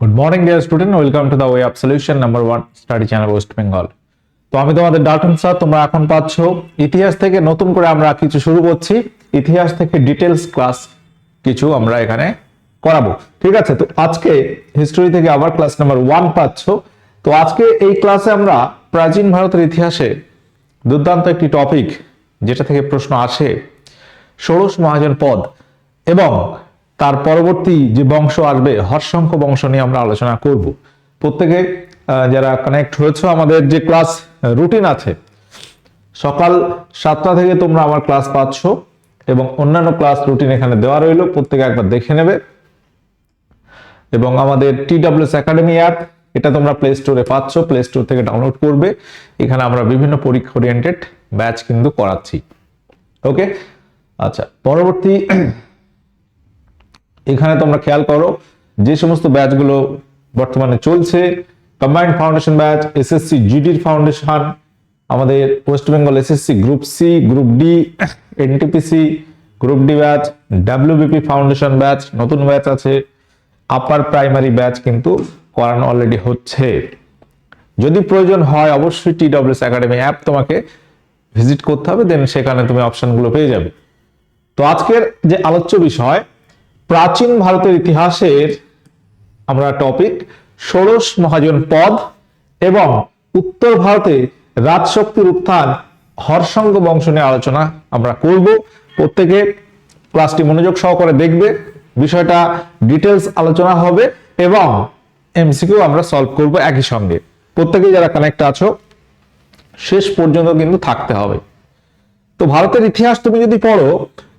Good morning dear student, welcome to the way of solution number 1 study channel West Bengal. তো আমি তোমাদের Dalton sir. তোমরা এখন পাচ্ছ ইতিহাস থেকে নতুন করে আমরা কিছু শুরু করছি। ইতিহাস থেকে ডিটেলস ক্লাস কিছু আমরা এখানে করাবো, ঠিক আছে? তো আজকে হিস্ট্রি থেকে আবার ক্লাস নাম্বার 1 পাচ্ছ। তো আজকে এই ক্লাসে আমরা প্রাচীন ভারতের ইতিহাসে দুর্দান্ত একটি টপিক যেটা থেকে প্রশ্ন আসে, ষোড়শ মহাজন পদ এবং তার পরবর্তী যে বংশ আসবে হর্ষঙ্ক বংশ নিয়ে আমরা আলোচনা করব। প্রত্যেকে যারা কানেক্ট হয়েছে, আমাদের যে ক্লাস রুটিন আছে সকাল 7টা থেকে তোমরা আমার ক্লাস পাচ্ছ এবং অন্যান্য ক্লাস রুটিন এখানে দেওয়া রইল, প্রত্যেকে একবার দেখে নেবে। এবং আমাদের TWS একাডেমি অ্যাপ, এটা তোমরা প্লে স্টোরে পাচ্ছ, প্লে স্টোর থেকে ডাউনলোড করবে। এখানে আমরা বিভিন্ন পরীক্ষা ওরিয়েন্টেড ব্যাচ কিন্তু করাচ্ছি। ওকে, আচ্ছা, পরবর্তী এখানে তোমরা খেয়াল করো যে সমস্ত ব্যাচগুলো বর্তমানে চলছে, কম্বাইন্ড ফাউন্ডেশন ব্যাচ, এসএসসি জিডির ফাউন্ডেশন, আমাদের West Bengal SSC group C, group D, NTPC group D batch, WBP foundation batch, নতুন ব্যাচ আছে, আপার প্রাইমারি ব্যাচ কিন্তু করানো অলরেডি হচ্ছে। যদি প্রয়োজন হয় অবশ্যই TWS একাডেমি অ্যাপ তোমাকে ভিজিট করতে হবে, দেন সেখানে তুমি অপশনগুলো পেয়ে যাবে। তো আজকের যে আলোচ্য বিষয় প্রাচীন ভারতের ইতিহাসের আমরা টপিক ষোড়শ মহাজন পদ এবং উত্তর ভারতে রাজশক্তির উত্থান হর্ষঙ্ক বংশ নিয়ে আলোচনা আমরা করব। প্রত্যেকে ক্লাসটি মনোযোগ সহকারে দেখবে, বিষয়টা ডিটেলস আলোচনা হবে এবং এমসিকিউ আমরা সলভ করব একই সঙ্গে। প্রত্যেকে যারা কানেক্ট আছো শেষ পর্যন্ত কিন্তু থাকতে হবে। তো ভারতের ইতিহাস তুমি যদি পড়ো,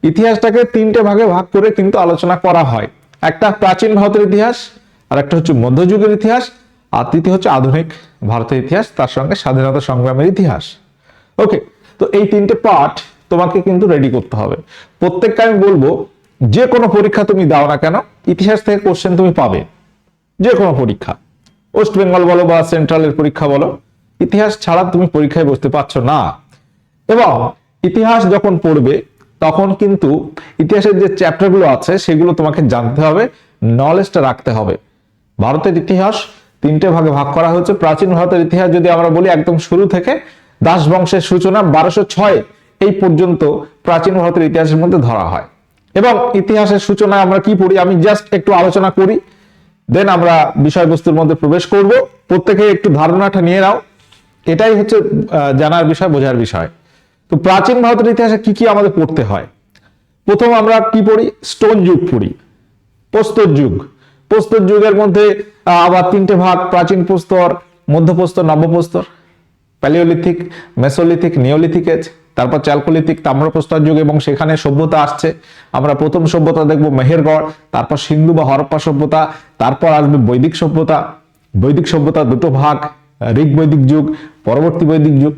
ইতিহাসটাকে 3টে ভাগে ভাগ করে কিন্তু আলোচনা করা হয়। একটা প্রাচীন ভারতের ইতিহাস, আর একটা হচ্ছে মধ্যযুগের ইতিহাস, আর তৃতীয় হচ্ছে আধুনিক ভারতের ইতিহাস, তার সঙ্গে স্বাধীনতা সংগ্রামের ইতিহাস। ওকে, তো এই 3টে পার্ট তোমাকে কিন্তু রেডি করতে হবে। প্রত্যেককে আমি বলবো যে কোনো পরীক্ষা তুমি দাও না কেন, ইতিহাস থেকে কোশ্চেন তুমি পাবে। যে কোনো পরীক্ষা, ওয়েস্ট বেঙ্গল বলো বা সেন্ট্রালের পরীক্ষা বলো, ইতিহাস ছাড়া তুমি পরীক্ষায় বসতে পারছো না। এবং ইতিহাস যখন পড়বে তখন কিন্তু ইতিহাসের যে চ্যাপ্টারগুলো আছে সেগুলো তোমাকে জানতে হবে, নলেজটা রাখতে হবে। ভারতের ইতিহাস 3টে ভাগে ভাগ করা হয়েছে। প্রাচীন ভারতের ইতিহাস যদি আমরা বলি একদম শুরু থেকে দাস বংশের সূচনা 1206 এই পর্যন্ত প্রাচীন ভারতের ইতিহাসের মধ্যে ধরা হয়। এবং ইতিহাসের সূচনায় আমরা কি পড়ি আমি জাস্ট একটু আলোচনা করি, দেন আমরা বিষয়বস্তুর মধ্যে প্রবেশ করব। প্রত্যেকে একটু ধারণাটা নিয়ে নাও, এটাই হচ্ছে জানার বিষয়, বোঝার বিষয়। তো প্রাচীন ভারতের ইতিহাসে কি কি আমাদের পড়তে হয়? প্রথম আমরা কি পড়ি? স্টোন যুগ পড়ি, প্রস্তর যুগ। প্রস্তর যুগের মধ্যে আবার 3টে ভাগ, প্রাচীন প্রস্তর, মধ্যপ্রস্তর, নবপ্রস্তর, প্যালিওলিথিক, মেসোলিথিক, নিওলিথিক এজ, তারপর চ্যালকোলিথিক, তাম্রপ্রস্তর যুগ এবং সেখানে সভ্যতা আসছে। আমরা প্রথম সভ্যতা দেখব মেহেরগড়, তারপর সিন্ধু বা হরপ্পা সভ্যতা, তারপর আসবে বৈদিক সভ্যতা। বৈদিক সভ্যতা দুটো ভাগ, ঋগ বৈদিক যুগ, পরবর্তী বৈদিক যুগ।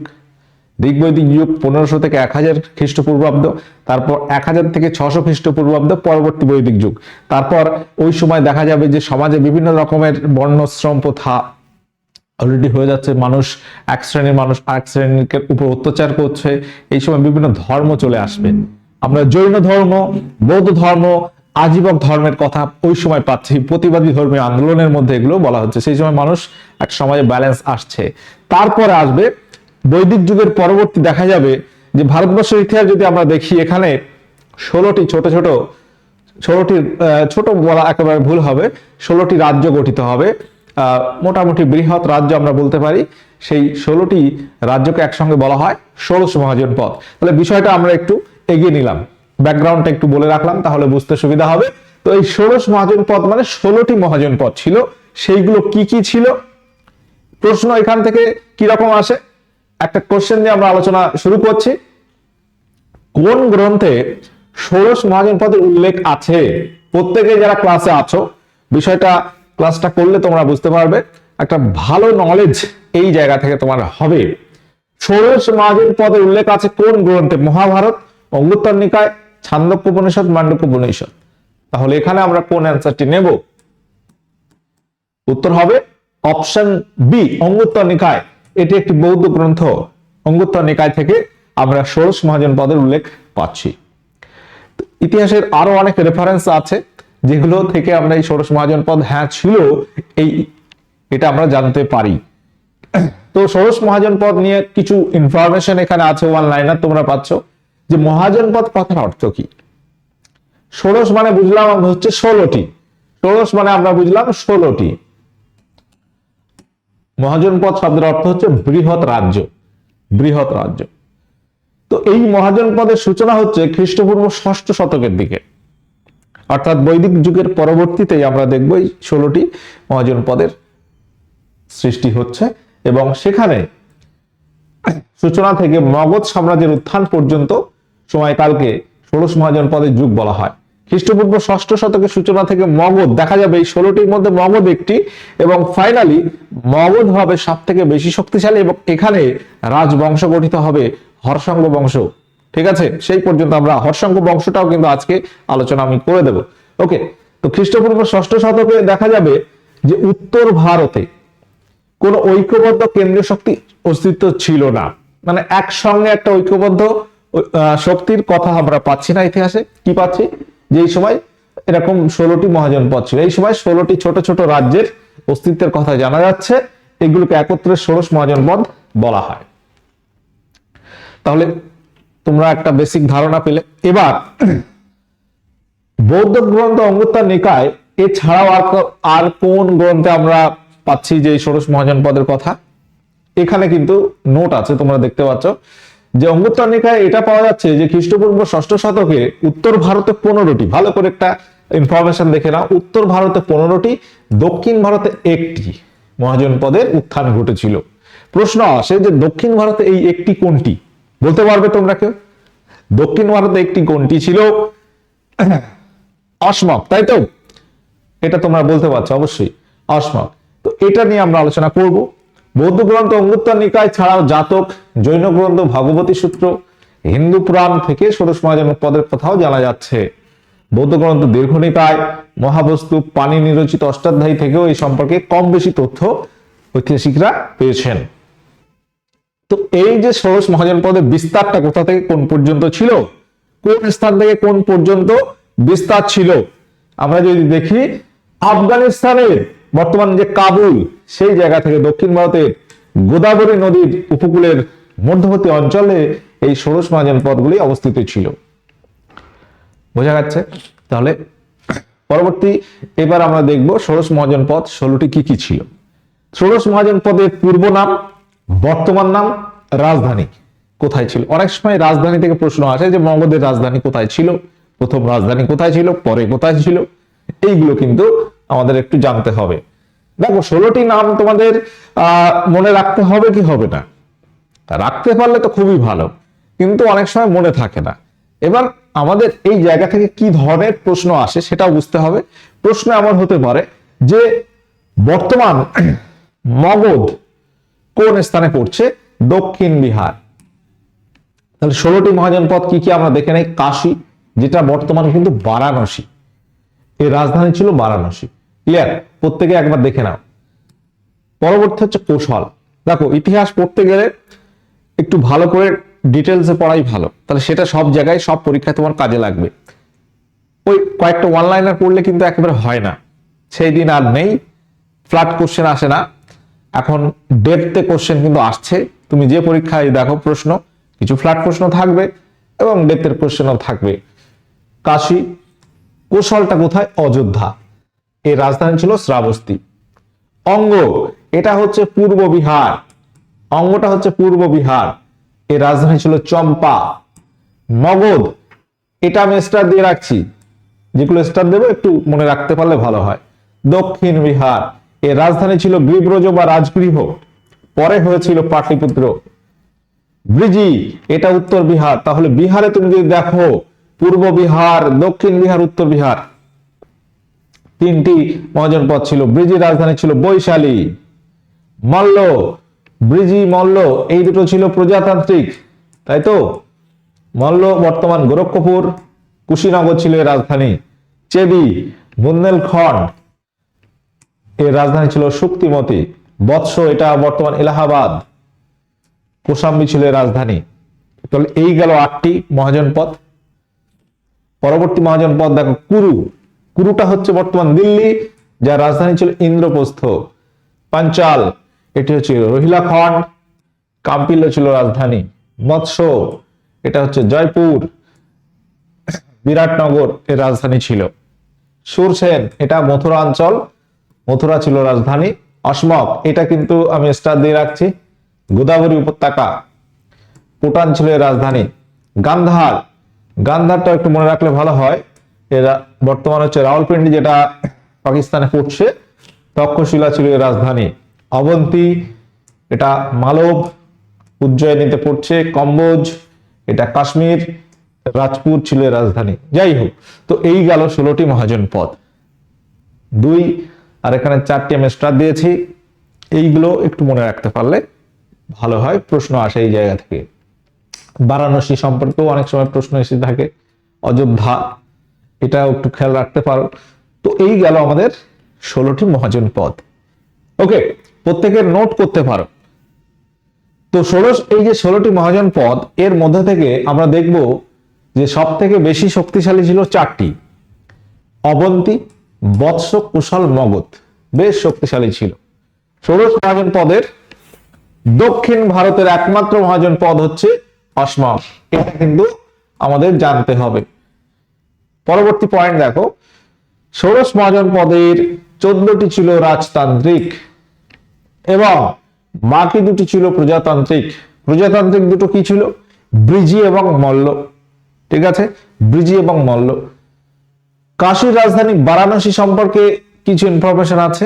ঋগ বৈদিক যুগ 1500 থেকে 1000 খ্রিস্টপূর্বাব্দ, তারপর 1000 থেকে 600 খ্রিস্টপূর্বাব্দ পরবর্তী বৈদিক যুগ। তারপর ওই সময় দেখা যাবে যে সমাজে বিভিন্ন রকমের বর্ণশ্রম প্রথা অলরেডি হয়ে যাচ্ছে, মানুষ এক শ্রেণীর মানুষ আরেক শ্রেণীর উপর অত্যাচার করছে। এই সময় বিভিন্ন ধর্ম চলে আসবে। আমরা জৈন ধর্ম, বৌদ্ধ ধর্ম, আজীবক ধর্মের কথা ওই সময় পাচ্ছি, প্রতিবাদী ধর্মীয় আন্দোলনের মধ্যে এগুলো বলা হচ্ছে। সেই সময় মানুষ এক সমাজে ব্যালেন্স আসছে। তারপরে আসবে বৈদিক যুগের পরবর্তী, দেখা যাবে যে ভারতবর্ষের ইতিহাস যদি আমরা দেখি, এখানে 16টি ছোট বলা একেবারে ভুল হবে, 16টি রাজ্য গঠিত হবে। মোটামুটি বৃহৎ রাজ্য আমরা বলতে পারি। সেই 16টি রাজ্যকে একসঙ্গে বলা হয় ষোড়শ মহাজন পদ। তাহলে বিষয়টা আমরা একটু এগিয়ে নিলাম, ব্যাকগ্রাউন্ডটা একটু বলে রাখলাম, তাহলে বুঝতে সুবিধা হবে। তো এই ষোড়শ মহাজন পদ মানে 16টি মহাজন পদ ছিল। সেইগুলো কি কি ছিল? প্রশ্ন এখান থেকে কি রকম আসে? একটা কোশ্চেন দিয়ে আমরা আলোচনা শুরু করছি। কোন গ্রন্থে ষোড়শ মহাজন পদের উল্লেখ আছে? প্রত্যেকে যারা ক্লাসে আছো বিষয়টা ক্লাসটা করলে তোমরা বুঝতে পারবে, একটা ভালো নলেজ এই জায়গা থেকে তোমার হবে। ষোড়শ মহাজন পদের উল্লেখ আছে কোন গ্রন্থে? মহাভারত, অঙ্গুত্তর নিকায়, ছান্দোক্য উপনিষদ, মান্ডুক্য উপনিষদ। তাহলে এখানে আমরা কোন অ্যান্সারটি নেব? উত্তর হবে অপশন বি, অঙ্গুত্তর নিকায়। এটি একটি বৌদ্ধ গ্রন্থ। অঙ্গুত্তর নিকায় থেকে আমরা ষোড়শ মহাজন পদের উল্লেখ পাচ্ছি। ইতিহাসের আরো অনেক রেফারেন্স আছে, যেগুলো থেকে আমরা এই ষোড়শ মহাজনপদ হ্যাঁ ছিল এই এটা আমরা জানতে পারি। তো ষোড়শ মহাজনপদ নিয়ে কিছু ইনফরমেশন এখানে আছে, ওয়ান লাইনার তোমরা পাচ্ছ। যে মহাজনপদ কথার অর্থ কি? ষোড়শ মানে বুঝলাম হচ্ছে 16টি, ষোড়শ মানে আমরা বুঝলাম 16টি। মহাজনপদ শব্দের অর্থ হচ্ছে বৃহৎ রাজ্য, বৃহৎ রাজ্য। তো এই মহাজনপদের সূচনা হচ্ছে খ্রিস্টপূর্ব 6ষ্ঠ শতকের দিকে, অর্থাৎ বৈদিক যুগের পরবর্তীতেই আমরা দেখব এই 16টি মহাজনপদের সৃষ্টি হচ্ছে, এবং সেখানে সূচনা থেকে মগধ সাম্রাজ্যের উত্থান পর্যন্ত সময়কালকে ষোড়শ মহাজনপদের যুগ বলা হয়। খ্রিস্টপূর্ব 6ষ্ঠ শতকের সূচনা থেকে মগধ দেখা যাবে এই 16টির মধ্যে মগধ একটি, এবং ফাইনালি মগধ হবে সব থেকে বেশি শক্তিশালী, এবং এখানে রাজবংশ গঠিত হবে হর্ষাঙ্গ বংশ। ঠিক আছে, সেই পর্যন্ত আমরা হর্ষাঙ্গ বংশটাও কিন্তু আজকে আলোচনা আমি করে দেব। ওকে, তো খ্রিস্টপূর্ব 6ষ্ঠ শতকে দেখা যাবে যে উত্তর ভারতে কোন ঐক্যবদ্ধ কেন্দ্রীয় শক্তি অস্তিত্ব ছিল না, মানে একসঙ্গে একটা ঐক্যবদ্ধ শক্তির কথা আমরা পাচ্ছি না ইতিহাসে। কি পাচ্ছি? যে এই সময় এরকম 16টি মহাজনপদ ছিল, এই সময় 16টি ছোট ছোট রাজ্যের অস্তিত্বের কথা জানা যাচ্ছে, এগুলোকে একত্রে ষোড়শ মহাজনপদ বলা হয়। তাহলে তোমরা একটা বেসিক ধারণা পেলে। এবার বৌদ্ধ গ্রন্থ অঙ্গুত্তর নিকায় এছাড়াও আর কোন গ্রন্থে আমরা পাচ্ছি যে ষোড়শ মহাজনপদের কথা? এখানে কিন্তু নোট আছে, তোমরা দেখতে পাচ্ছ যে অঙ্গুত্তর নিকায় এটা পাওয়া যাচ্ছে যে খ্রিস্টপূর্ব 6ষ্ঠ শতকে উত্তর ভারতে 15টি, ভালো করে একটা ইনফরমেশন দেখে নাও, উত্তর ভারতে 15টি, দক্ষিণ ভারতে 1টি মহাজনপদের উত্থান ঘটেছিল। প্রশ্ন আসে যে দক্ষিণ ভারতে এই একটি কোনটি? বলতে পারবে তোমরা কেউ? দক্ষিণ ভারতে একটি কোনটি ছিল? অসমক, তাই তো? এটা তোমরা বলতে পারছো অবশ্যই, অসমক। তো এটা নিয়ে আমরা আলোচনা করব। বৌদ্ধ গ্রন্থ অঙ্গুত্তর নিকায় ছাড়াও জাতক, জৈন গ্রন্থ ভগবতী সূত্র, হিন্দু পুরাণ থেকে ষোড়শ মহাজনপদের কথাও জানা যাচ্ছে। বৌদ্ধ গ্রন্থ দীর্ঘ নিকায়, মহাবস্তু, পাণিনি রচিত অষ্টাধ্যায়ী থেকেও এই সম্পর্কে কম বেশি তথ্য ঐতিহাসিকরা পেয়েছেন। তো এই যে ষোড়শ মহাজনপদের বিস্তারটা কোথা থেকে কোন পর্যন্ত ছিল, কোন স্থান থেকে কোন পর্যন্ত বিস্তার ছিল, আমরা যদি দেখি আফগানিস্তানের বর্তমান যে কাবুল, সেই জায়গা থেকে দক্ষিণ ভারতের গোদাবরী নদীর উপকূলের মধ্যবর্তী অঞ্চলে এই ষোড়শ মহাজনপদগুলি অবস্থিত ছিল। বোঝা যাচ্ছে? তাহলে পরবর্তী এবার আমরা দেখব ষোড়শ মহাজনপদ 16টি কি কি ছিল। ষোড়শ মহাজনপদের পূর্ব নাম, বর্তমান নাম, রাজধানী কোথায় ছিল। অনেক সময় রাজধানী থেকে প্রশ্ন আসে যে মগধের রাজধানী কোথায় ছিল, প্রথম রাজধানী কোথায় ছিল, পরে কোথায় ছিল, এইগুলো কিন্তু আমাদের একটু জানতে হবে। দেখো 16টি নাম তোমাদের মনে রাখতে হবে কি হবে না? রাখতে পারলে তো খুবই ভালো, কিন্তু অনেক সময় মনে থাকে না। এবার আমাদের এই জায়গা থেকে কি ধরনের প্রশ্ন আসে সেটাও বুঝতে হবে। প্রশ্ন এমন হতে পারে যে বর্তমান মগধ কোন স্থানে পড়ছে? দক্ষিণ বিহার। তাহলে 16টি মহাজনপদ কি কি আমরা দেখে নেই। কাশী, যেটা বর্তমান কিন্তু বারাণসী, এর রাজধানী ছিল বারাণসী। ক্লিয়ার? প্রত্যেকে একবার দেখে নাও। পরবর্তী হচ্ছে কৌশল। দেখো ইতিহাস পড়তে গেলে একটু ভালো করে ডিটেলসে পড়াই ভালো, তাহলে সেটা সব জায়গায় সব পরীক্ষায় তোমার কাজে লাগবে। ওই কয়েকটা ওয়ান লাইনার পড়লে কিন্তু একেবারে হয় না, সেই দিন আর নেই। ফ্ল্যাট কোশ্চেন আসে না, এখন ডেপথে কোশ্চেন কিন্তু আসছে। তুমি যে পরীক্ষায় দেখো প্রশ্ন, কিছু ফ্ল্যাট প্রশ্ন থাকবে এবং ডেপথের কোশ্চেনও থাকবে। কাশী, কৌশলটা কোথায়? অযোধ্যা, এর রাজধানী ছিল শ্রাবস্তী। অঙ্গ, এটা হচ্ছে পূর্ব বিহার, অঙ্গটা হচ্ছে পূর্ব বিহার, এর রাজধানী ছিল চম্পা। মগধ, এটা আমি স্টার দিয়ে রাখছি, যেগুলো স্টার দেবো একটু মনে রাখতে পারলে ভালো হয়। দক্ষিণ বিহার, এর রাজধানী ছিল গ্রীব্রজ বা রাজগৃহ, পরে হয়েছিল পাটলিপুত্র। ব্রিজি, এটা উত্তর বিহার। তাহলে বিহারে তুমি যদি দেখো পূর্ব বিহার, দক্ষিণ বিহার, উত্তর বিহার, তিনটি মহাজনপদ ছিল। ব্রিজির রাজধানী ছিল বৈশালী। মল্ল, ব্রিজি মল্ল এই দুটো ছিল প্রজাতান্ত্রিক, তাই তো? মল্ল বর্তমান গোরক্ষপুর, কুশীনগর ছিল এর রাজধানী। চেদি, বুন্দেলখন্ড, এর রাজধানী ছিল শক্তিমতি। বৎস, এটা বর্তমান এলাহাবাদ। কোশাম্বী ছিল এর রাজধানী। তাহলে এই গেল 8টি মহাজনপদ। পরবর্তী মহাজনপদ দেখো কুরু, কুরুটা হচ্ছে বর্তমান দিল্লি, যার রাজধানী ছিল ইন্দ্রপ্রস্থ। পাঞ্চাল, এটি হচ্ছে রোহিলাখণ্ড, কাম্পিল্য ছিল রাজধানী। মৎস্য, এটা হচ্ছে জয়পুর, বিরাটনগর এর রাজধানী ছিল। সুরসেন, এটা মথুরা অঞ্চল, মথুরা ছিল রাজধানী। অসমক, এটা কিন্তু আমি স্টার দিয়ে রাখছি, গোদাবরী উপত্যকা, কোটান ছিল এর রাজধানী। গান্ধার, গান্ধারটা একটু মনে রাখলে ভালো হয়, এরা বর্তমান হচ্ছে রাওয়ালপিন্ডি, যেটা পাকিস্তানে পড়ছে। তক্ষশিলা ছিল এর রাজধানী। অবন্তী, এটা মালব, উজ্জয়িনীতে পড়ছে। কম্বোজ, এটা কাশ্মীর, রাজপুর ছিল এর রাজধানী। যাই হোক, তো এই গেল 16টি মহাজনপদ। 2 আর এখানে 4টি আমি স্টার দিয়েছি। এইগুলো একটু মনে রাখতে পারলে ভালো হয়, প্রশ্ন আসে এই জায়গা থেকে। বারাণসী সম্পর্কেও অনেক সময় প্রশ্ন এসে থাকে, অযোধ্যা, এটাও একটু খেয়াল রাখতে পারো। তো এই গেল আমাদের 16টি মহাজনপদ। ওকে, প্রত্যেকের নোট করতে পারো। তো এই যে 16টি মহাজনপদ, এর মধ্যে থেকে আমরা দেখব যে সব থেকে বেশি শক্তিশালী ছিল 4টি, অবন্তী, বৎস, কুশল, মগধ, বেশ শক্তিশালী ছিল। ষোড়শ মহাজনপদের দক্ষিণ ভারতের একমাত্র মহাজনপদ হচ্ছে অসমক, এটা কিন্তু আমাদের জানতে হবে। পরবর্তী পয়েন্ট দেখো, ষোড়শ মহাজনপদের 14টি ছিল রাজতান্ত্রিক এবং বাকি 2টি ছিল প্রজাতান্ত্রিক। প্রজাতান্ত্রিক দুটো কি ছিল? ব্রিজি এবং মল্ল। ঠিক আছে, ব্রিজি এবং মল্ল। কাশীর রাজধানী বারাণসী সম্পর্কে কিছু ইনফরমেশন আছে।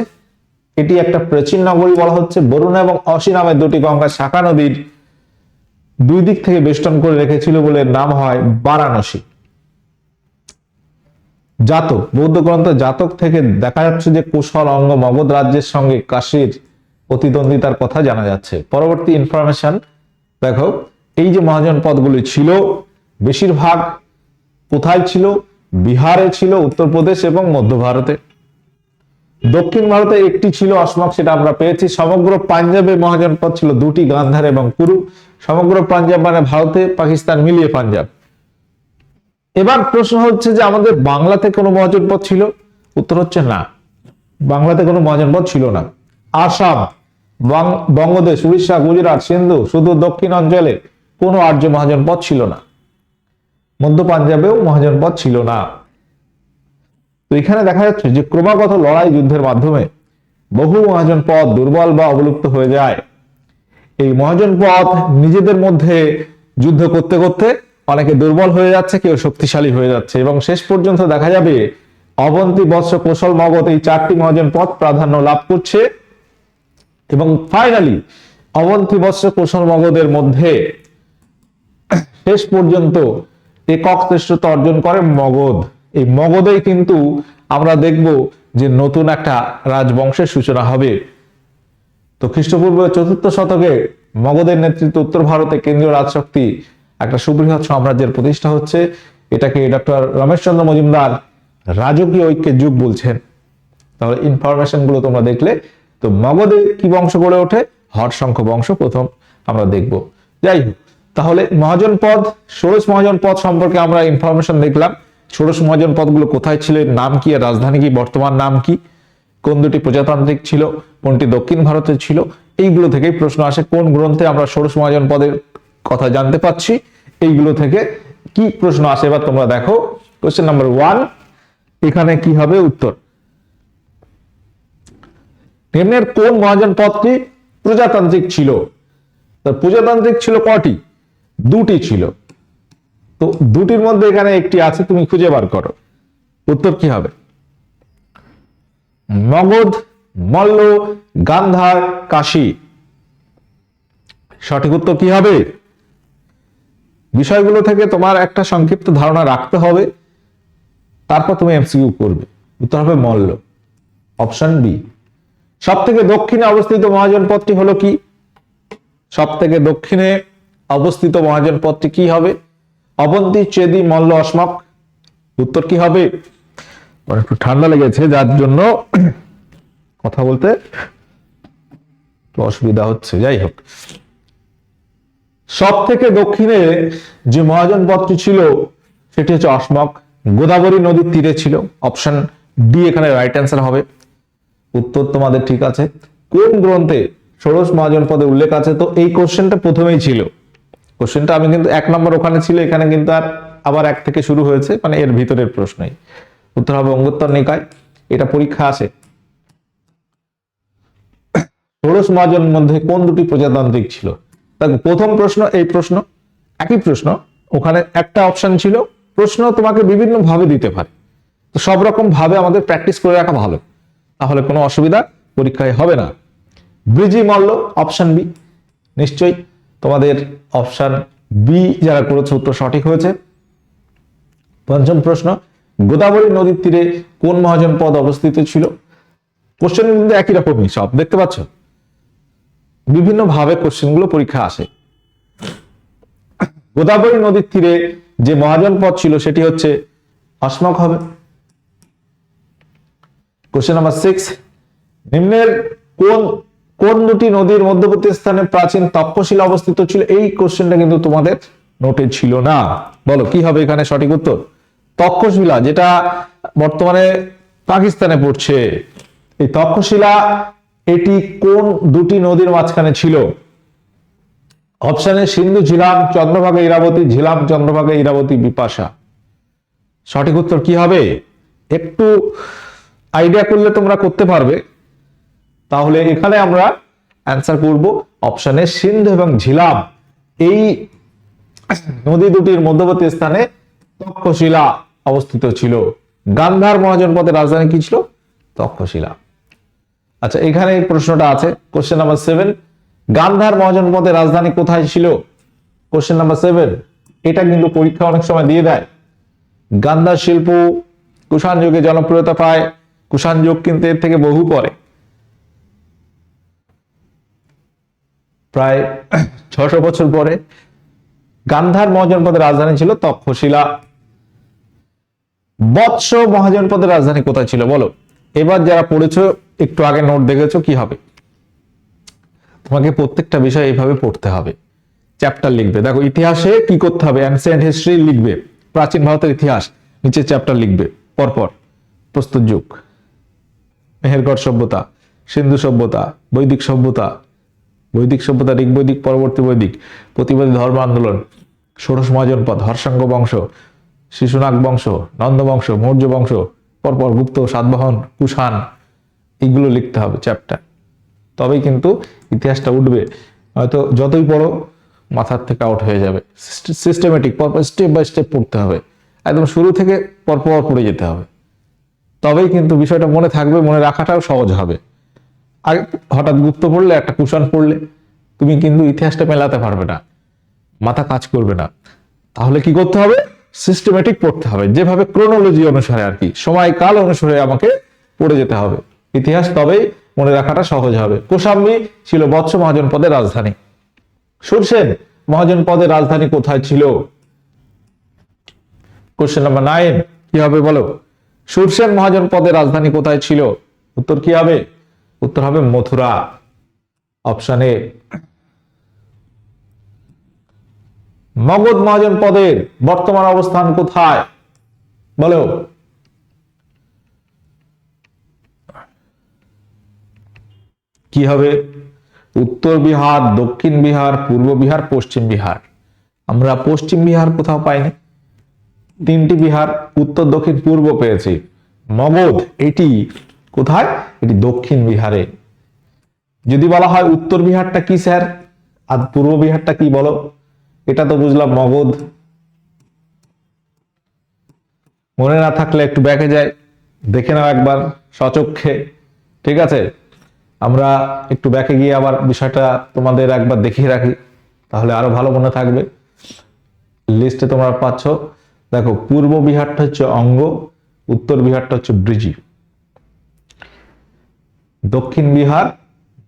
এটি একটা প্রাচীন নগরী বলা হচ্ছে। বরুণা এবং অসি নামের 2টি গঙ্গা শাখা নদীর 2 দিক থেকে বেষ্টন করে রেখেছিল বলে নাম হয় বারাণসী। জাতক, বৌদ্ধ গ্রন্থ জাতক থেকে দেখা যাচ্ছে যে কুশল অঙ্গ মগধ রাজ্যের সঙ্গে কাশীর প্রতিদ্বন্দ্বিতার কথা জানা যাচ্ছে। পরবর্তী ইনফরমেশন দেখো, এই যে মহাজনপদগুলি ছিল বেশিরভাগ কোথায় ছিল? বিহারে ছিল, উত্তরপ্রদেশ এবং মধ্য ভারতে। দক্ষিণ ভারতে একটি ছিল অসমক, সেটা আমরা পেয়েছি। সমগ্র পাঞ্জাবে মহাজনপদ ছিল 2টি, গান্ধার এবং কুরু। সমগ্র পাঞ্জাব মানে ভারতে পাকিস্তান মিলিয়ে পাঞ্জাব। এবার প্রশ্ন হচ্ছে যে আমাদের বাংলাতে কোনো মহাজনপদ ছিল? উত্তর হচ্ছে না, বাংলাতে কোনো মহাজনপদ ছিল না। আসাম, বঙ্গদেশ, উড়িষ্যা, গুজরাট, সিন্ধু, শুধু দক্ষিণ অঞ্চলে কোনো আর্য মহাজনপদ ছিল না। মধ্য পাঞ্জাবেও মহাজনপদ ছিল না। তো এখানে দেখা যাচ্ছে যে ক্রমাগত লড়াই যুদ্ধের মাধ্যমে বহু মহাজনপদ দুর্বল বা অবলুপ্ত হয়ে যায়। এই মহাজনপদ নিজেদের মধ্যে যুদ্ধ করতে করতে অনেকে দুর্বল হয়ে যাচ্ছে, কেউ শক্তিশালী হয়ে যাচ্ছে এবং শেষ পর্যন্ত দেখা যাবে অবন্তী, বৎস, কৌশল, মগধ এই 4টি মহাজনপদ প্রাধান্য লাভ করছে এবং ফাইনালি অবন্তী, বৎস, কৌশল, মগধের মধ্যে শেষ পর্যন্ত একক শ্রেষ্ঠত্ব অর্জন করে মগধ। এই মগধেই কিন্তু আমরা দেখব যে নতুন একটা রাজবংশের সূচনা হবে। তো খ্রিস্টপূর্ব 4র্থ শতকে মগধের নেতৃত্বে উত্তর ভারতে কেন্দ্রীয় রাজশক্তি একটা সুবৃহৎ সাম্রাজ্যের প্রতিষ্ঠা হচ্ছে। এটাকে ডক্টর রমেশচন্দ্র মজুমদার রাজকীয় ঐক্যের যুগ বলছেন। তাহলে ইনফরমেশন গুলো তোমরা দেখলে, তো মগধে কি বংশ গড়ে ওঠে? হর্ষঙ্ক বংশ প্রথম আমরা দেখব। যাই হোক, তাহলে মহাজনপদ, ষোড়শ মহাজনপদ সম্পর্কে আমরা ইনফরমেশন দেখলাম। ষোড়শ মহাজনপদ গুলো কোথায় ছিল, নাম কি, আর রাজধানী কি, বর্তমান নাম কি, কোন 2টি প্রজাতান্ত্রিক ছিল, কোনটি দক্ষিণ ভারতে ছিল, এইগুলো থেকেই প্রশ্ন আসে। কোন গ্রন্থে আমরা ষোড়শ মহাজনপদের কথা জানতে পাচ্ছি, এইগুলো থেকে কি প্রশ্ন আসে এবার তোমরা দেখো। কোশ্চেন নাম্বার 1, এখানে কি হবে উত্তর? নিম্নের কোন মহাজনপদটি প্রজাতান্ত্রিক ছিল? প্রজাতান্ত্রিক ছিল কটি? 2টি ছিল। তো 2টির মধ্যে এখানে একটি আছে, তুমি খুঁজে বার করো। উত্তর কি হবে? মগধ, মল্ল, গান্ধার, কাশী। সঠিক উত্তর কি হবে? বিষয়গুলো থেকে তোমার একটা সংক্ষিপ্ত ধারণা রাখতে হবে, তারপর তুমি এমসিকিউ করবে। উত্তর হবে মল্ল, অপশন বি। সব থেকে দক্ষিণে অবস্থিত মহাজনপদটি হলো কি? সব থেকে দক্ষিণে অবস্থিত মহাজনপদটি কি হবে? অবন্তী, চেদি, মল্ল, অসমক। উত্তর কি হবে? একটু ঠান্ডা লেগেছে, যার জন্য কথা বলতে অসুবিধা হচ্ছে। যাই হোক, সব থেকে দক্ষিণে যে মহাজনপদটি ছিল সেটি হচ্ছে অসমক। গোদাবরী নদীর তীরে ছিল, অপশন ডি এখানে রাইট অ্যান্সার হবে। উত্তর তোমাদের ঠিক আছে। কোন গ্রন্থে ষোড়শ মহাজনপদে উল্লেখ আছে? তো এই কোশ্চেনটা প্রথমেই ছিল, কোশ্চেনটা আমি কিন্তু 1 নম্বর ওখানে ছিল, এখানে কিন্তু আর আবার 1 থেকে শুরু হয়েছে, মানে এর ভিতরের প্রশ্নই। উত্তর হবে অঙ্গোত্তর নিকায়। এটা পরীক্ষা আসে। ষোড়শ মহাজনের মধ্যে কোন দুটি প্রজাতান্ত্রিক ছিল? দেখো প্রথম প্রশ্ন এই প্রশ্ন একই প্রশ্ন, ওখানে একটা অপশন ছিল, প্রশ্ন তোমাকে বিভিন্ন ভাবে দিতে পারে, তো সব রকম ভাবে আমাদের প্র্যাকটিস করে রাখা ভালো, তাহলে কোনো অসুবিধা পরীক্ষায় হবে না। Vrijji Malla, option B. নিশ্চয়ই তোমাদের অপশন বি যারা করেছে উত্তর সঠিক হয়েছে। পঞ্চম প্রশ্ন, গোদাবরী নদীর তীরে কোন মহাজনপদ অবস্থিত ছিল? কোশ্চেন কিন্তু একই রকমই সব, দেখতে পাচ্ছ বিভিন্ন ভাবে কোশ্চেনগুলো পরীক্ষা আসে। গোদাবরী নদীর তীরে যে মহাজনপদ ছিল সেটি হচ্ছে অসমক হবে। কোশ্চেন নাম্বার 6, নিম্নের কোন কোন দুটি নদীর মধ্যবর্তী স্থানে প্রাচীন তক্ষশিলা অবস্থিত ছিল? এই কোশ্চেনটা কিন্তু তোমাদের নোটে ছিল না। বলো কি হবে এখানে সঠিক উত্তর? তক্ষশিলা, যেটা বর্তমানে পাকিস্তানে পড়ছে, এই তক্ষশিলা এটি কোন দুটি নদীর মাঝখানে ছিল? অপশনে সিন্ধু ঝিলাম চন্দ্রভাগা ইরাবতী, ঝিলাম চন্দ্রভাগা ইরাবতী বিপাশা। সঠিক উত্তর কি হবে? একটু আইডিয়া করলে তোমরা করতে পারবে। তাহলে এখানে আমরা অ্যান্সার করব অপশনে সিন্ধু এবং ঝিলাম, এই নদী দুটির মধ্যবর্তী স্থানে তক্ষশিলা অবস্থিত ছিল। গান্ধার মহাজনপদের রাজধানী কি ছিল? তক্ষশিলা। আচ্ছা, এখানে এই প্রশ্নটা আছে, কোশ্চেন নাম্বার 7, গান্ধার মহাজনপদের রাজধানী কোথায় ছিল? কোশ্চেন নাম্বার 7, এটা কিন্তু পরীক্ষা অনেক সময় দিয়ে দেয়। গান্ধার শিল্প কুষাণ যুগে জনপ্রিয়তা পায়, কুষাণ যুগ কিন্তু এর থেকে বহু পরে, প্রায় 600 বছর পরে। গান্ধার মহাজনপদের রাজধানী ছিল তক্ষশিলা। বৎস মহাজনপদের রাজধানী কোথায় ছিল বলো? এবার যারা পড়েছো একটু আগে নোট দেখেছো, কি হবে তোমাকে প্রত্যেকটা বিষয় এইভাবে পড়তে হবে, চ্যাপ্টার লিখবে। দেখো ইতিহাসে কি করতে হবে, অ্যানসিয়েন্ট হিস্ট্রি লিখবে, প্রাচীন ভারতের ইতিহাস, নিচে চ্যাপ্টার লিখবে পরপর। প্রস্তর যুগ, মেহেরগড় সভ্যতা, সিন্ধু সভ্যতা, বৈদিক সভ্যতা, বৈদিক সভ্যতা, ঋগ বৈদিক, পরবর্তী বৈদিক, প্রতিবাদী ধর্ম আন্দোলন, ষোড়শ মহাজনপদ, হর্ষাঙ্গ বংশ, শিশুনাগ বংশ, নন্দ বংশ, মৌর্য বংশ, পরপর গুপ্ত, সাতবাহন, কুষাণ, এগুলো লিখতে হবে চ্যাপ্টার, তবেই কিন্তু ইতিহাসটা উঠবে। হয়তো যতই পড়ো মাথার থেকে আউট হয়ে যাবে। সিস্টেমেটিক পরপর স্টেপ বাই স্টেপ পড়তে হবে, একদম শুরু থেকে পরপর পড়ে যেতে হবে, তবেই কিন্তু বিষয়টা মনে থাকবে, মনে রাখাটাও সহজ হবে। আর হঠাৎ গুপ্ত পড়লে, একটা কুষাণ পড়লে তুমি কিন্তু ইতিহাসটা মেলাতে পারবে না, মাথা কাজ করবে না। তাহলে কি করতে হবে? সিস্টেমেটিক পড়তে হবে, যেভাবে ক্রোনোলজি অনুসারে আর কি, সময়কাল অনুসারে আমাকে পড়ে যেতে হবে ইতিহাস, তবেই মনে রাখাটা সহজ হবে। কৌশাম্বী ছিল বৎস মহাজনপদের রাজধানী। সুরসেন মহাজনপদের রাজধানী কোথায় ছিল? কোশ্চেন নাম্বার 9, কি হবে বলো? সুরসেন মহাজনপদের রাজধানী কোথায় ছিল? উত্তর কি হবে? উত্তর হবে মথুরা, অপশন এ। মগধ মহাজনপদের বর্তমান অবস্থান কোথায় বলো? কি হবে? উত্তর বিহার, দক্ষিণ বিহার, পূর্ব বিহার, পশ্চিম বিহার। আমরা পশ্চিম বিহার কোথাও পাইনি, 3টি বিহার উত্তর, দক্ষিণ, পূর্ব পেয়েছি। মগধ এটি কোথায়? এটি দক্ষিণ বিহারে। যদি বলা হয় উত্তর বিহারটা কি স্যার, আর পূর্ব বিহারটা কি বলো? এটা তো বুঝলাম মগধ, মনে না থাকলে একটু ব্যাকে যায়, দেখে নাও একবার সচক্ষে, ঠিক আছে? আমরা একটু ব্যাকে গিয়ে আবার বিষয়টা তোমাদের একবার দেখিয়ে রাখি, তাহলে আরো ভালো মনে থাকবে। লিস্টে তোমরা পাচ্ছ, দেখো পূর্ব বিহারটা হচ্ছে অঙ্গ, উত্তর বিহারটা হচ্ছে ব্রিজি, দক্ষিণ বিহার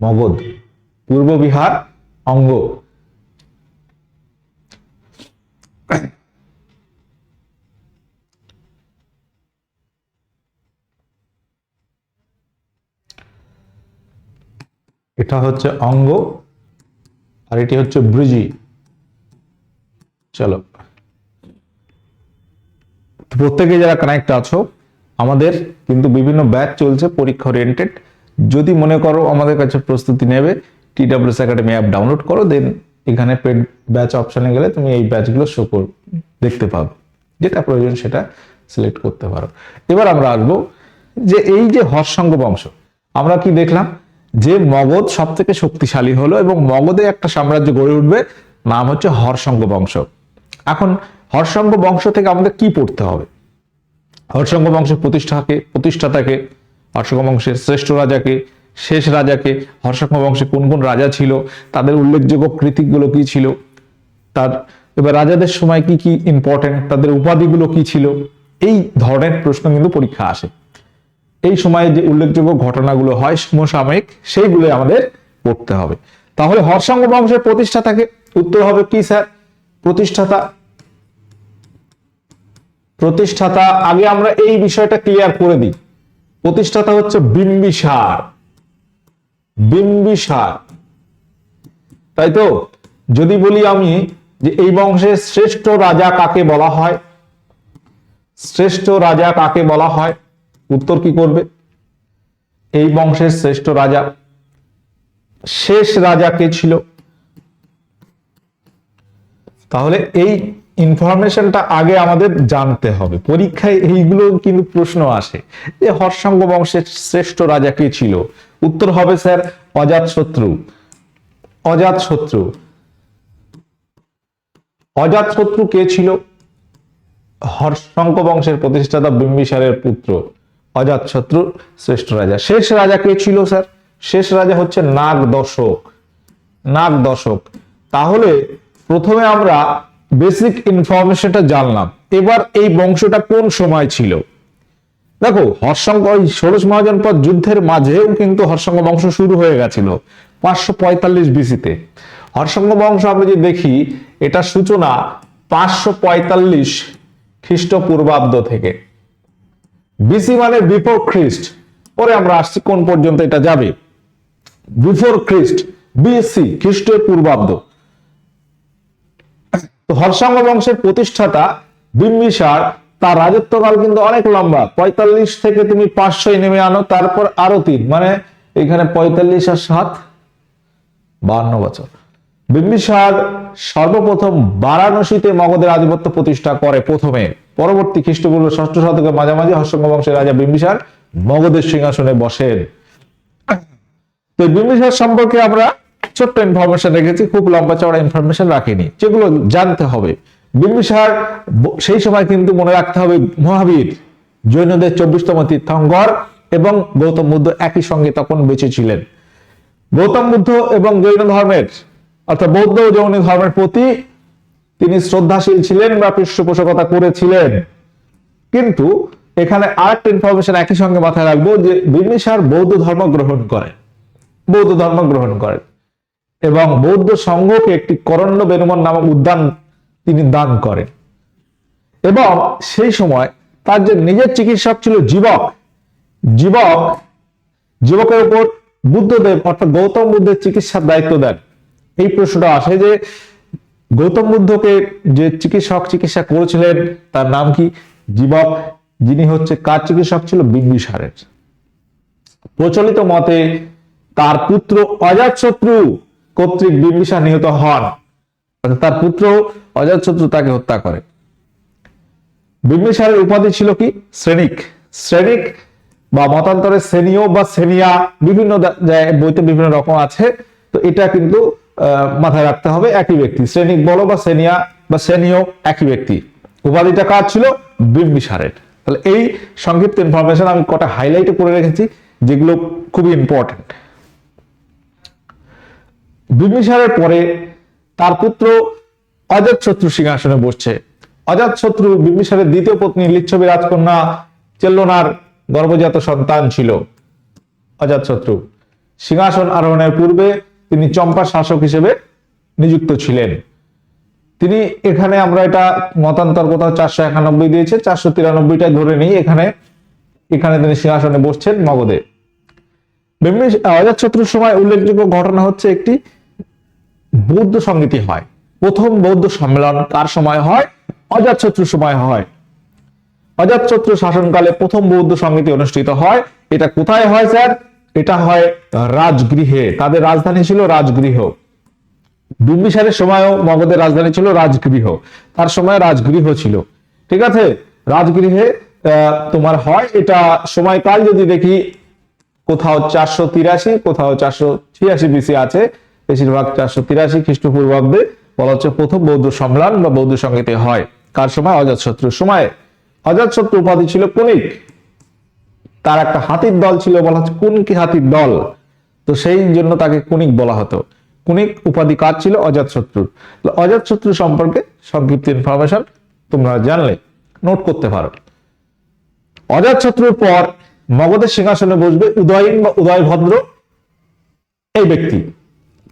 মগধ, পূর্ব বিহার অঙ্গ। এটা হচ্ছে অঙ্গ আর এটি হচ্ছে ব্রিজি। চলো তো প্রত্যেকে যারা কানেক্ট আছো, আমাদের কিন্তু বিভিন্ন ব্যাচ চলছে পরীক্ষা ওরিয়েন্টেড। যদি মনে করো আমাদের কাছে প্রস্তুতি নেবে, TWS একাডেমি অ্যাপ ডাউনলোড করো, দেন এখানে পেড ব্যাচ অপশনে গেলে তুমি এই ব্যাচগুলো দেখতে পাবে, যেটা প্রয়োজন সেটা সিলেক্ট করতে পারো। এবার আমরা আসবো যে এই যে হর্ষঙ্গ বংশ, আমরা কি দেখলাম যে মগধ সব থেকে শক্তিশালী হলো এবং মগধে একটা সাম্রাজ্য গড়ে উঠবে, নাম হচ্ছে হর্ষঙ্গ বংশ। এখন হর্ষঙ্গ বংশ থেকে আমাদের কি পড়তে হবে? হর্ষঙ্গ বংশের প্রতিষ্ঠাতাকে, হর্ষঙ্গ বংশের শ্রেষ্ঠ রাজাকে, শেষ রাজাকে, হর্ষঙ্গ বংশে কোন কোন রাজা ছিল, তাদের উল্লেখযোগ্য কৃতিগুলো কি ছিল, এবার রাজাদের সময় কি কি ইম্পর্টেন্ট, তাদের উপাধিগুলো কি ছিল, এই ধরনের প্রশ্ন কিন্তু পরীক্ষা আসে। এই সময়ে যে উল্লেখযোগ্য ঘটনাগুলো হয় সমসাময়িক, সেইগুলো আমাদের পড়তে হবে। তাহলে হর্ষঙ্গ বংশের প্রতিষ্ঠাতাকে উত্তর হবে কি স্যার? প্রতিষ্ঠাতা আগে আমরা এই বিষয়টা ক্লিয়ার করে দিই। প্রতিষ্ঠাতা হচ্ছে বিম্বিসার, তাই তো? যদি বলি আমি যে এই বংশের শ্রেষ্ঠ রাজা কাকে বলা হয়, উত্তর কি করবে? এই বংশের শ্রেষ্ঠ রাজা, শেষ রাজা কে ছিল? তাহলে এই ইনফরমেশনটা আগে আমাদের জানতে হবে। পরীক্ষায় এইগুলো কিন্তু প্রশ্ন আসে যে হর্ষঙ্গ বংশের শ্রেষ্ঠ রাজা কে ছিল, উত্তর হবে স্যার অজাতশত্রু কে ছিল? হর্ষঙ্গ বংশের প্রতিষ্ঠাতা বিম্বিসারের পুত্র অজাতশত্রু শ্রেষ্ঠ রাজা। শেষ রাজা কে ছিল স্যার? শেষ রাজা হচ্ছে নাগদশক। তাহলে প্রথমে আমরা বেসিক ইনফরমেশনটা জানলাম। এবার এই বংশটা কোন সময় ছিল? দেখো, হর্ষঙ্গ 16 মহাজনপদ যুদ্ধের মাঝেও কিন্তু হর্ষঙ্গ বংশ শুরু হয়ে গেছিল 545 বিসিতে। হর্ষঙ্গ বংশ আমরা যদি দেখি, এটা সূচনা 545 খ্রিস্টপূর্বাব্দ থেকে। বিসি মানে বিফোর খ্রিস্ট, পরে আমরা আসছি কোন পর্যন্ত এটা যাবে, বিফোর খ্রিস্ট, বিসি খ্রিস্টের পূর্বাব্দ। তো হর্ষঙ্গ বংশের প্রতিষ্ঠাতা বিম্বিসার, তার রাজত্বকাল কিন্তু অনেক লম্বা। 45 থেকে তুমি 500 নেমে আনো, তারপর আরো 3, মানে এখানে 45 আর 7 52 বছর। বিম্বিসার সর্বপ্রথম বারাণসীতে মগধের আধিপত্য প্রতিষ্ঠা করে প্রথমে। পরবর্তী খ্রিস্টপূর্ব 6ষ্ঠ শতকের মাঝামাঝি হর্ষঙ্গ বংশের রাজা বিম্বিসার মগধের সিংহাসনে বসেন। তো বিম্বিসার সম্পর্কে আমরা ছোট্ট ইনফরমেশন রেখেছি, খুব লম্বা চওড়া ইনফরমেশন রাখিনি, যেগুলো জানতে হবে। বিম্বিসার সেই সময় কিন্তু মনে রাখতে হবে মহাবীর, জৈনদের 24তম তীর্থঙ্কর এবং গৌতম বুদ্ধ একই সঙ্গে তখন বেঁচে ছিলেন। গৌতম বুদ্ধ এবং জৈন ধর্মের অর্থাৎ বৌদ্ধ ও জৈন ধর্মের প্রতি তিনি শ্রদ্ধাশীল ছিলেন বা পৃষ্ঠপোষকতা করেছিলেন। কিন্তু এখানে আরেকটা ইনফরমেশন একই সঙ্গে মাথায় রাখবো যে বিম্বিসার বৌদ্ধ ধর্ম গ্রহণ করেন এবং বৌদ্ধ সংঘকে একটি করণ্য বেনুমন নামক উদ্যান তিনি দান করেন। এবং সেই সময় তার যে নিজের চিকিৎসক ছিল জীবকের উপর বুদ্ধদেব অর্থাৎ গৌতম বুদ্ধের চিকিৎসার দায়িত্ব দেন। এই প্রশ্নটা আসে যে গৌতম বুদ্ধকে যে চিকিৎসা করেছিলেন তার নাম কি? জীবক। যিনি হচ্ছে কার চিকিৎসক ছিল? বিম্বিসারের। প্রচলিত মতে তার পুত্র অজাতশত্রু কর্তৃক বিম্বিসার নিহত হন, তার পুত্র অজাতশত্রু তাকে হত্যা করে। বিম্বিসারের উপাধি ছিল কি? শ্রেণিক বা মতান্তরে সেনিও বা সেনিয়া, বিভিন্ন বইতে বিভিন্ন রকম আছে। তো এটা কিন্তু মাথায় রাখতে হবে, একই ব্যক্তি। শ্রেণিক বলো বা সেনিয়া বা সেনিও একই ব্যক্তি। উপাধিটা কার ছিল? বিম্বিসারের। তাহলে এই সংক্ষিপ্ত ইনফরমেশন আমি কটা হাইলাইট করে রেখেছি যেগুলো খুবই ইম্পর্টেন্ট। বিম্বিসারের পরে তার পুত্র অজাতশত্রু সিংহাসনে বসছে। অজাতশত্রু বিম্বিসারের দ্বিতীয় পত্নী লিচ্ছবি রাজকন্যা চেল্লনার গর্ভজাত সন্তান ছিল। অজাতশত্রু সিংহাসন আরোহণের পূর্বে তিনি চম্পার শাসক হিসেবে নিযুক্ত ছিলেন। তিনি এখানে আমরা এটা মতান্তর কোথাও 491 দিয়েছে, 493টা ধরে নিই। এখানে তিনি সিংহাসনে বসছেন মগধে। অজাতশত্রুর সময় উল্লেখযোগ্য ঘটনা হচ্ছে একটি বৌদ্ধ সংগীতি হয়। প্রথম বৌদ্ধ সম্মেলন কার সময় হয়? অজাতশত্রুর সময় হয়। অজাতশত্রু শাসনকালে প্রথম বৌদ্ধ সংগীতি অনুষ্ঠিত হয়। এটা কোথায় হয় স্যার? এটা হয় রাজগৃহে। তাদের রাজধানী ছিল রাজগৃহ। বিম্বিসারের সময়ও মগধের রাজধানী ছিল রাজগৃহ, তার সময় রাজগৃহ ছিল। ঠিক আছে, রাজগৃহে তোমার হয়। এটা সময়কাল যদি দেখি, কোথাও 483, কোথাও 486 বিসি আছে, বেশিরভাগ 483 খ্রিস্টপূর্বাব্দে বলা হচ্ছে প্রথম বৌদ্ধ সম্মেলন বা বৌদ্ধ সংগীতি হয়। কার সময়? অজাতশত্রুর সময়ে। অজাতশত্রু উপাধি ছিল কুনিক। তার একটা হাতির দল ছিল, বলা হচ্ছে কুনকি হাতির দল, তো সেই জন্য তাকে কুনিক বলা হতো। কুনিক উপাধি কার ছিল? অজাতশত্রুর। অজাতশত্রু সম্পর্কে সংক্ষিপ্ত ইনফরমেশন তোমরা জানলে নোট করতে পারো। অজাতশত্রুর পর মগধের সিংহাসনে বসবে উদয়ন বা উদয়ভদ্র, এই ব্যক্তি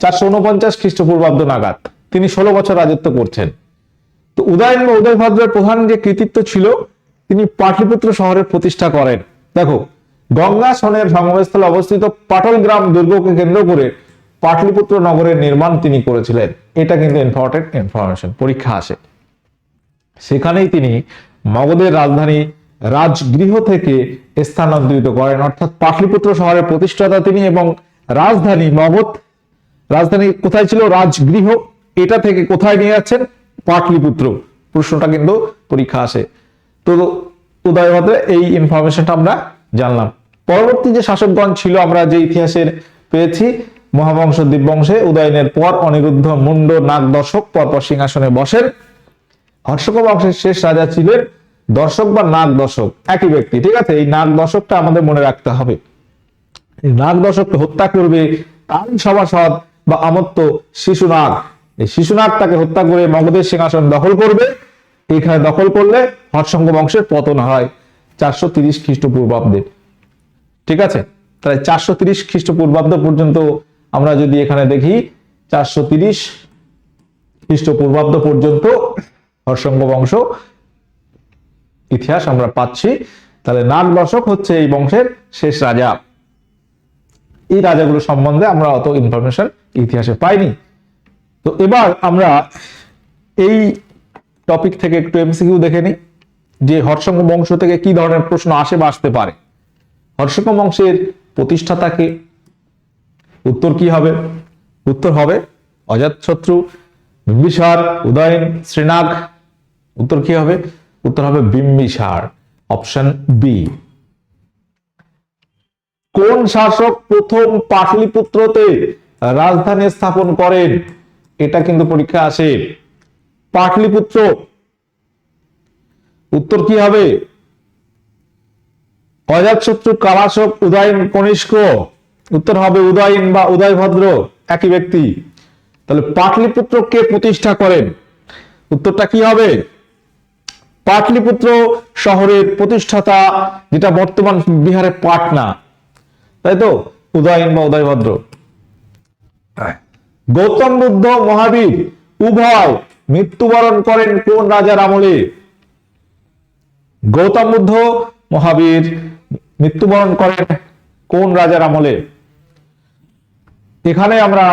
449 খ্রিস্টপূর্বাব্দ নাগাদ। তিনি 16 বছর রাজত্ব করছেন। তো উদয়ন বা উদয়ভদ্রের প্রধান যে কৃতিত্ব ছিল, তিনি পাটলিপুত্র শহরের প্রতিষ্ঠা করেন। দেখো, গঙ্গা সনের সঙ্গমস্থলে অবস্থিত পাটলগ্রাম দুর্গকে কেন্দ্র করে পাটলিপুত্র নগরের নির্মাণ তিনি করেছিলেন। এটা কিন্তু ইম্পর্টেন্ট ইনফরমেশন, পরীক্ষা আসে। সেখানেই তিনি মগধের রাজধানী রাজগৃহ থেকে স্থানান্তরিত করেন, অর্থাৎ পাটলিপুত্র শহরের প্রতিষ্ঠাতা তিনি, এবং রাজধানী মগধ, রাজধানী কোথায় ছিল? রাজগৃহ। এটা থেকে কোথায় নিয়ে যাচ্ছেন? পাটলিপুত্র। প্রশ্নটা কিন্তু পরীক্ষা আসে। তো উদয়ভদ্রের এই ইনফরমেশনটা আমরা জানলাম। পরবর্তী যে শাসকগণ ছিল, আমরা যে ইতিহাসের পেয়েছি, মহাবংশ দিব্যবংশে উদয়নের পর অনিরুদ্ধ মুন্ড নাগ দর্শক পরপর সিংহাসনে বসেন। হর্ষক বংশের শেষ রাজা ছিলেন দর্শক বা নাগ দর্শক, একই ব্যক্তি। ঠিক আছে, এই নাগ দর্শকটা আমাদের মনে রাখতে হবে। এই নাগ দর্শককে হত্যা করবে তারই সভাসদ বা আমত্ত শিশুনাগ। এই শিশুনাগ তাকে হত্যা করে মগধের সিংহাসন দখল করবে। এখানে দখল করলে হর্ষঙ্গ বংশের পতন হয় 430 খ্রিস্টপূর্বাব্দে। ঠিক আছে, তাহলে 430 খ্রিস্টপূর্বাব্দ পর্যন্ত আমরা যদি এখানে দেখি, 430 খ্রিস্টপূর্বাব্দ পর্যন্ত হর্ষঙ্গ বংশ ইতিহাস আমরা পাচ্ছি। তাহলে নাগ দর্শক হচ্ছে এই বংশের শেষ রাজা। এই রাজাগুলো সম্বন্ধে আমরা অত ইনফরমেশন ইতিহাসে পাইনি। তো এবার আমরা এই টপিক থেকে একটু এমসিকিউ দেখে নিই, যে হর্ষঙ্গ বংশ থেকে কি ধরনের প্রশ্ন আসে বা আসতে পারে। হর্ষঙ্গ বংশের প্রতিষ্ঠাতা কে? উত্তর কি হবে? উত্তর হবে অজাতশত্রু, বিম্বিসার, উদয়ন, শ্রীনাগ। উত্তর কি হবে? উত্তর হবে বিম্বিসার, অপশন বি। কোন শাসক প্রথম পাটলিপুত্রতে রাজধানী স্থাপন করেন? এটা কিন্তু পরীক্ষা আসে। পাটলিপুত্র, উত্তর কি হবে? অজাতশত্রু, কালাশক, উদয়ন, কনিষ্ক। উত্তর হবে উদয়ন বা উদয়ভদ্র, একই ব্যক্তি। তাহলে পাটলিপুত্র কে প্রতিষ্ঠা করেন? উত্তরটা কি হবে? পাটলিপুত্র শহরের প্রতিষ্ঠাতা, যেটা বর্তমান বিহারের পাটনা, তাই তো, উদয়ন বা উদয়ভদ্র। গৌতম বুদ্ধ, মহাবীর উভয় মৃত্যুবরণ করেন কোন রাজার আমলে? গৌতম বুদ্ধ, মহাবীর মৃত্যুবরণ করেন কোন রাজার আমলে? এখানে আমরা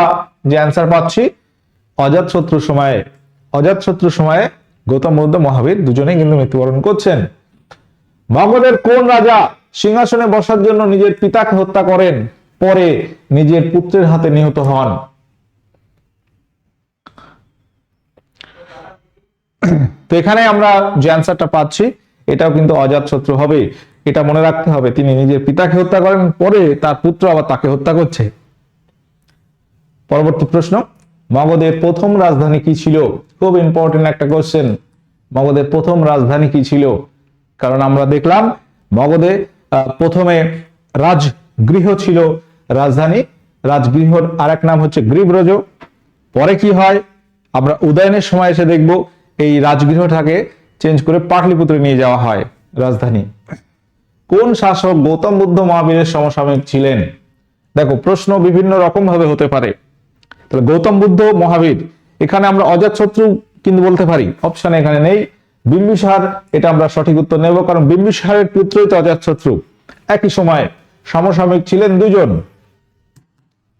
যে অ্যান্সার পাচ্ছি, অজাতশত্রুর সময়ে। অজাতশত্রুর সময়ে গৌতম বুদ্ধ, মহাবীর দুজনেই কিন্তু মৃত্যুবরণ করছেন। মগধের কোন রাজা সিংহাসনে বসার জন্য নিজের পিতাকে হত্যা করেন, পরে নিজের পুত্রের হাতে নিহত হন? তো এখানে আমরা যে অ্যান্সারটা পাচ্ছি, এটাও কিন্তু অজাতশত্রু হবে। এটা মনে রাখতে হবে, তিনি নিজের পিতাকে হত্যা করেন, পরে তার পুত্র আবার তাকে হত্যা করছে। পরবর্তী প্রশ্ন, মগধের প্রথম রাজধানী কি ছিল? খুব ইম্পর্টেন্ট একটা কোশ্চেন। মগধের প্রথম রাজধানী কি ছিল? কারণ আমরা দেখলাম মগধে প্রথমে রাজগৃহ ছিল রাজধানী। রাজগৃহর আরেক নাম হচ্ছে গ্রীবরজ। পরে কি হয় আমরা উদয়নের সময় এসে দেখব, এই রাজগৃহটাকে চেঞ্জ করে পাটলিপুত্রে নিয়ে যাওয়া হয় রাজধানী। কোন শাসক গৌতম বুদ্ধ মহাবীরের সমসাময়িক ছিলেন? দেখো, প্রশ্ন বিভিন্ন রকম ভাবে হতে পারে। তাহলে গৌতম বুদ্ধ, মহাবীর, এখানে আমরা অজাতশত্রু কিন্তু বলতে পারি, অপশন এখানে নেই। বিম্বিসার, এটা আমরা সঠিক উত্তর নেব, কারণ বিম্বিসারের পুত্রই তো অজাতশত্রু। একই সময় সমসাময়িক ছিলেন দুজন,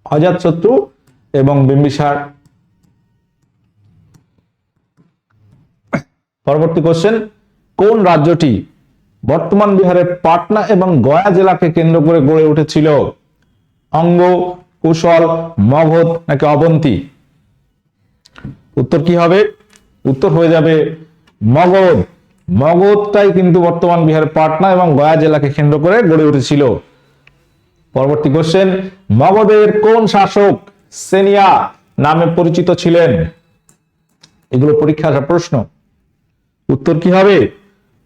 অজাতশত্রু এবং বিম্বিসার। পরবর্তী কোশ্চেন, কোন রাজ্যটি বর্তমান বিহারের পাটনা এবং গয়া জেলাকে কেন্দ্র করে গড়ে উঠেছিল? অঙ্গ, কুশল, মগধ নাকি অবন্তী? উত্তর কি হবে? উত্তর হয়ে যাবে মগধ। মগধটাই কিন্তু বর্তমান বিহারের পাটনা এবং গয়া জেলাকে কেন্দ্র করে গড়ে উঠেছিল। পরবর্তী কোশ্চেন, মগধের কোন শাসক সেনিয়া নামে পরিচিত ছিলেন? এগুলো পরীক্ষা আসা প্রশ্ন। উত্তর কি হবে?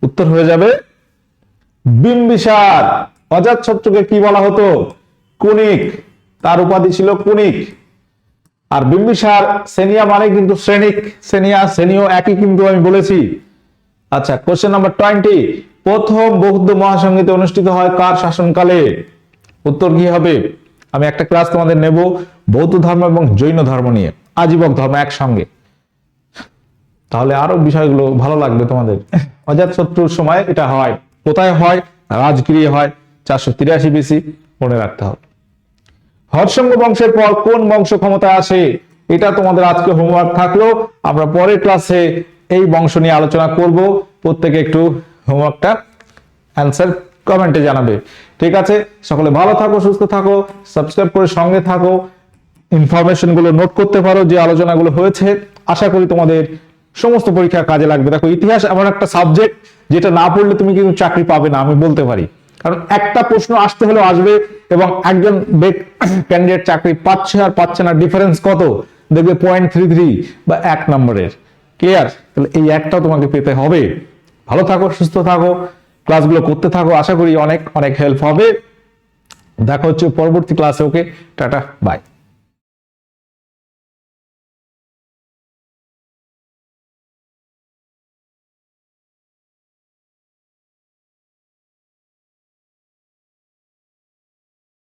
উত্তর হয়ে যাবে বিম্বিসার। অজাতশত্রুকে কি বলা হতো? কুনিক। তার উপাধি ছিল কুনিক। আর বিম্বিসার সেনিয়া মানে কিন্তু শ্রেণিক, সেনিয়া সেনিও একই কিন্তু আমি বলেছি। আচ্ছা, কোশ্চেন নাম্বার 20, প্রথম বৌদ্ধ মহাসংগীত অনুষ্ঠিত হয় কার শাসনকালে? উত্তর কি হবে? আমি একটা ক্লাস তোমাদের নেব বৌদ্ধ ধর্ম এবং জৈন ধর্ম নিয়ে, আজীবক ধর্ম একসঙ্গে, তাহলে আরো বিষয়গুলো ভালো লাগবে তোমাদের। অজাতশত্রুর সময় এটা হয়। কোথায় হয়? রাজগৃহে হয়, 483 BC, মনে রাখতে হবে। হর্ষঙ্গ বংশের পর কোন বংশ ক্ষমতায় আসে? এটা তোমাদের আজকে হোমওয়ার্ক থাকলো। আমরা পরের ক্লাসে এই বংশ নিয়ে আলোচনা করব। প্রত্যেকে একটু হোমওয়ার্কটা অ্যান্সার কমেন্টে জানাবে। ঠিক আছে, সকলে ভালো থাকো, সুস্থ থাকো, সাবস্ক্রাইব করে সঙ্গে থাকো, ইনফরমেশন গুলো নোট করতে পারো যে আলোচনাগুলো হয়েছে। আশা করি তোমাদের সমস্ত পরীক্ষা কাজে লাগবে। দেখো, ইতিহাস এমন একটা সাবজেক্ট যেটা না পড়লে তুমি কিন্তু চাকরি পাবে না, আমি বলতে পারি। কারণ একটা প্রশ্ন আসতে হলেও আসবে, এবং একজন ক্যান্ডিডেট চাকরি পাচ্ছে আর পাচ্ছে না, ডিফারেন্স কত দেখবে? 0.33 বা 1 নম্বরের। ক্লিয়ার? তাহলে এই একটাও তোমাকে পেতে হবে। ভালো থাকো, সুস্থ থাকো, ক্লাসগুলো করতে থাকো, আশা করি অনেক অনেক হেল্প হবে। দেখা হচ্ছে পরবর্তী ক্লাসে। ওকে, টাটা, বাই।